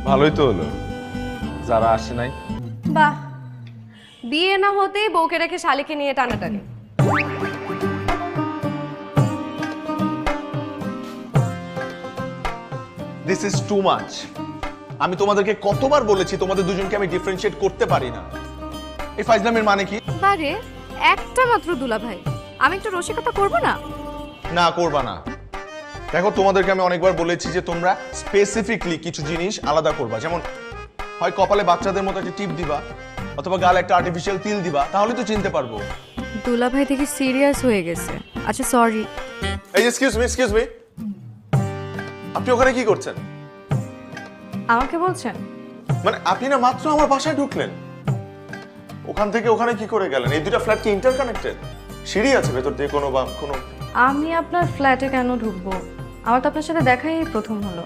ভালোই তো হলো, যারা আসে নাই। বাহ, বিয়ে না হতেই বউকে রেখে শালিকে নিয়ে টানাটানি। This is too much. আমি তোমাদেরকে কতবার বলেছি তোমাদের দুজনকে আমি ডিফারেন্সিয়েট করতে পারি না। এই ফাইজলামের মানে কি? আরে একটা মাত্র দুলা ভাই, আমি একটু রসিকতা করব না? না, করবা না। দেখো, তোমাদেরকে আমি অনেকবার বলেছি যে তোমরা স্পেসিফিকলি কিছু জিনিস আলাদা করবা। যেমন হয় কপালে বাচ্চাদের মতো একটা টিপ দিবা, অথবা গালে একটা আর্টিফিশিয়াল তিল দিবা, তাহলে তো চিনতে পারবো। দুলা ভাই দেখি সিরিয়াস হয়ে গেছে। আচ্ছা সরি। এই এক্সকিউজ মি, আপনি ওখানে কি করছেন? আমাকে বলছেন? মানে আপনি না মাত্র আমার বাসায় ঢুকলেন, ওখান থেকে ওখানে কি করে গেলেন? এই দুটো ফ্ল্যাট কি ইন্টারকানেক্টেড? সিঁড়ি আছে ভেতর দিয়ে কোনো? আমি আপনার ফ্ল্যাটে কেন ঢুকবো? আমার তো আপনার সাথে দেখাই প্রথম হলো।